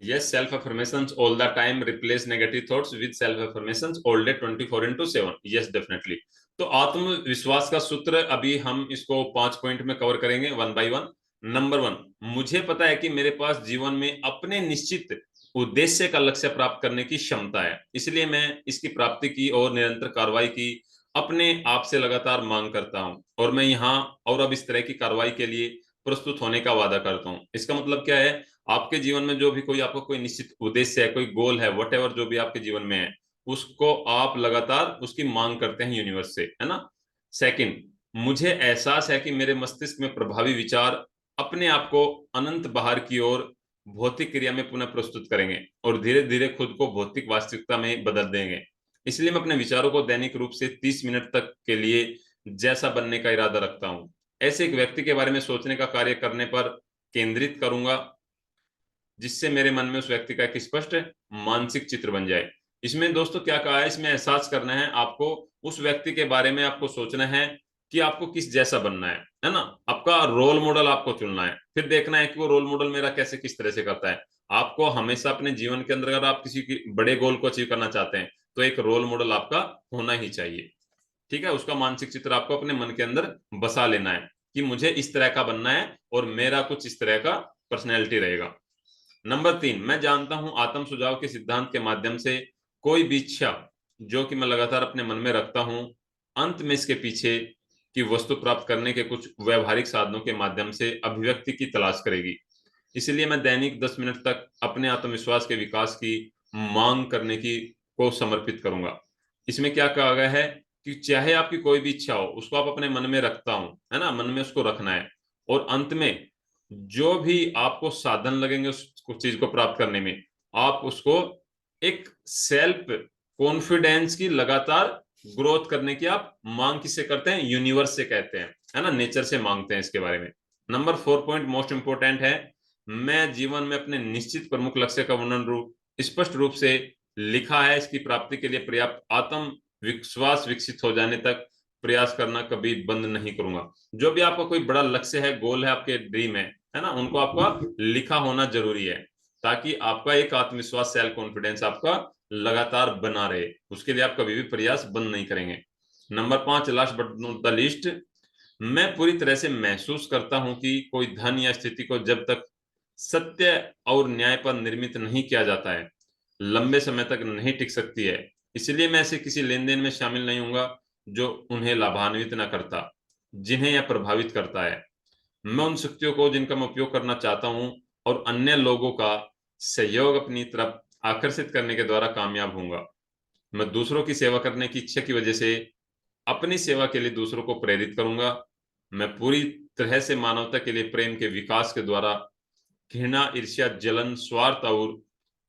Yes, self affirmations all the time replace negative thoughts with self affirmations all day 24/7। Yes, definitely. तो आत्मविश्वास का सूत्र अभी हम इसको 5 पॉइंट में कवर करेंगे, one by one. Number one, मुझे पता है कि मेरे पास जीवन में अपने निश्चित उद्देश्य का लक्ष्य प्राप्त करने की क्षमता है, इसलिए मैं इसकी प्राप्ति की और निरंतर कार्रवाई की अपने आप से लगातार मांग करता हूं, और मैं यहाँ और अब इस तरह की कार्रवाई के लिए प्रस्तुत होने का वादा करता हूँ। इसका मतलब क्या है? आपके जीवन में जो भी कोई आपका कोई निश्चित उद्देश्य है, कोई गोल है, वट एवर जो भी आपके जीवन में है, उसको आप लगातार उसकी मांग करते हैं यूनिवर्स से, है ना। सेकंड, मुझे एहसास है कि मेरे मस्तिष्क में प्रभावी विचार अपने आप को अनंत बाहर की ओर भौतिक क्रिया में पुनः प्रस्तुत करेंगे और धीरे धीरे खुद को भौतिक वास्तविकता में बदल देंगे। इसलिए मैं अपने विचारों को दैनिक रूप से 30 मिनट तक के लिए जैसा बनने का इरादा रखता हूँ। ऐसे एक व्यक्ति के बारे में सोचने का कार्य करने पर केंद्रित करूंगा, जिससे मेरे मन में उस व्यक्ति का एक स्पष्ट मानसिक चित्र बन जाए। इसमें दोस्तों क्या कहा है, इसमें एहसास करना है आपको, उस व्यक्ति के बारे में आपको सोचना है कि आपको किस जैसा बनना है ना। आपका रोल मॉडल आपको चुनना है, फिर देखना है कि वो रोल मॉडल मेरा कैसे किस तरह से करता है। आपको हमेशा अपने जीवन के अंदर अगर आप किसी की बड़े गोल को अचीव करना चाहते हैं तो एक रोल मॉडल आपका होना ही चाहिए। ठीक है, उसका मानसिक चित्र आपको अपने मन के अंदर बसा लेना है कि मुझे इस तरह का बनना है और मेरा कुछ इस तरह का पर्सनैलिटी रहेगा। नंबर तीन, मैं जानता हूं आत्म सुझाव के सिद्धांत के माध्यम से कोई भी इच्छा जो कि मैं लगातार अपने मन में रखता हूं, अंत में इसके पीछे की वस्तु प्राप्त करने के कुछ व्यवहारिक साधनों के माध्यम से अभिव्यक्ति की तलाश करेगी। इसलिए मैं दैनिक 10 मिनट तक अपने आत्मविश्वास के विकास की मांग करने की को समर्पित करूंगा। इसमें क्या कहा गया है कि चाहे आपकी कोई भी इच्छा हो, उसको आप अपने मन में रखता हूं, है ना, मन में उसको रखना है, और अंत में जो भी आपको साधन लगेंगे उस चीज को प्राप्त करने में, आप उसको एक सेल्फ कॉन्फिडेंस की लगातार ग्रोथ करने की आप मांग किससे करते हैं? यूनिवर्स से कहते हैं, है ना, नेचर से मांगते हैं इसके बारे में। नंबर 4 पॉइंट मोस्ट इंपोर्टेंट है, मैं जीवन में अपने निश्चित प्रमुख लक्ष्य का वर्णन रूप स्पष्ट रूप से लिखा है। इसकी प्राप्ति के लिए पर्याप्त आत्म विश्वास विकसित हो जाने तक प्रयास करना कभी बंद नहीं करूंगा। जो भी आपका कोई बड़ा लक्ष्य है, गोल है, आपके ड्रीम है ना, उनको आपका लिखा होना जरूरी है, ताकि आपका एक आत्मविश्वास, सेल्फ कॉन्फिडेंस आपका लगातार बना रहे। उसके लिए आप कभी भी प्रयास बंद नहीं करेंगे। Number 5, last but not the list, मैं पूरी तरह से महसूस करता हूं कि कोई धन या स्थिति को जब तक सत्य और न्याय पर निर्मित नहीं किया जाता है, लंबे समय तक नहीं टिक सकती है। इसलिए मैं ऐसे किसी लेन देन में शामिल नहीं होऊंगा जो उन्हें लाभान्वित न करता, जिन्हें यह प्रभावित करता है। मैं उन शक्तियों को जिनका मैं उपयोग करना चाहता हूं और अन्य लोगों का सहयोग अपनी तरफ आकर्षित करने के द्वारा कामयाब होऊंगा। मैं दूसरों की सेवा करने की इच्छा की वजह से अपनी सेवा के लिए दूसरों को प्रेरित करूंगा। मैं पूरी तरह से मानवता के लिए प्रेम के विकास के द्वारा घृणा, ईर्ष्या, जलन, स्वार्थ और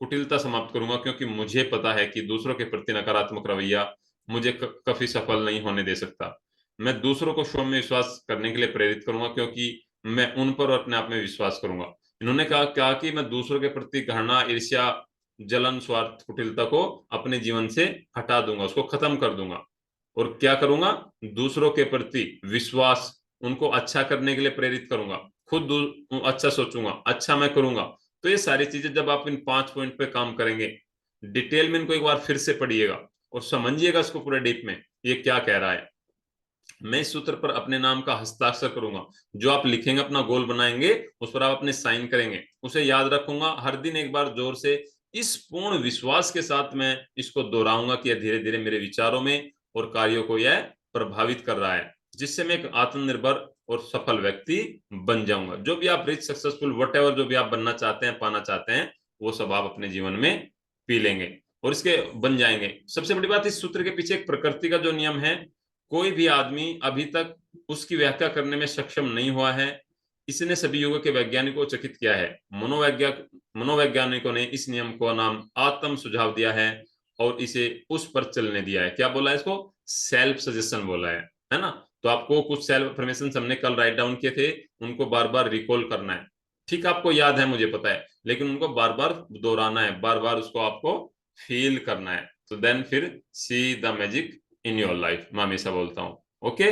कुटिलता समाप्त करूंगा, क्योंकि मुझे पता है कि दूसरों के प्रति नकारात्मक रवैया मुझे कभी सफल नहीं होने दे सकता। मैं दूसरों को स्वयं में विश्वास करने के लिए प्रेरित करूंगा, क्योंकि मैं उन पर और अपने आप में विश्वास करूंगा। इन्होंने कहा कि मैं दूसरों के प्रति घृणा, ईर्ष्या, जलन, स्वार्थ, कुटिलता को अपने जीवन से हटा दूंगा, उसको खत्म कर दूंगा। और क्या करूंगा? दूसरों के प्रति विश्वास, उनको अच्छा करने के लिए प्रेरित करूंगा, खुद अच्छा सोचूंगा, अच्छा मैं करूंगा। तो ये सारी चीजें जब आप इन 5 पॉइंट पे काम करेंगे, डिटेल में इनको एक बार फिर से पढ़िएगा और समझिएगा इसको पूरे डीप में ये क्या कह रहा है। मैं इस सूत्र पर अपने नाम का हस्ताक्षर करूंगा। जो आप लिखेंगे, अपना गोल बनाएंगे, उस पर आप अपने साइन करेंगे, उसे याद रखूंगा। हर दिन एक बार जोर से इस पूर्ण विश्वास के साथ मैं इसको दोहराऊंगा कि यह धीरे धीरे मेरे विचारों में और कार्यों को यह प्रभावित कर रहा है, जिससे मैं एक आत्मनिर्भर और सफल व्यक्ति बन जाऊंगा। जो भी आप रिच, सक्सेसफुल, वट एवर जो भी आप बनना चाहते हैं, पाना चाहते हैं, वो सब आप अपने जीवन में पी लेंगे और इसके बन जाएंगे। सबसे बड़ी बात, इस सूत्र के पीछे एक प्रकृति का जो नियम है, कोई भी आदमी अभी तक उसकी व्याख्या करने में सक्षम नहीं हुआ है। इसने सभी युगों के वैज्ञानिकों को चकित किया है। मनोवैज्ञानिकों ने इस नियम को नाम आत्म सुझाव दिया है और इसे उस पर चलने दिया है। क्या बोला है इसको? सेल्फ सजेशन बोला है ना। तो आपको कुछ सेल्फ अफर्मेशन हमने कल राइट डाउन किए थे, उनको बार बार रिकॉल करना है। ठीक, आपको याद है, मुझे पता है, लेकिन उनको बार बार दोहराना है, बार बार उसको आपको फील करना है। तो देन फिर see the magic in your life, मैं हमेशा बोलता हूँ। ओके।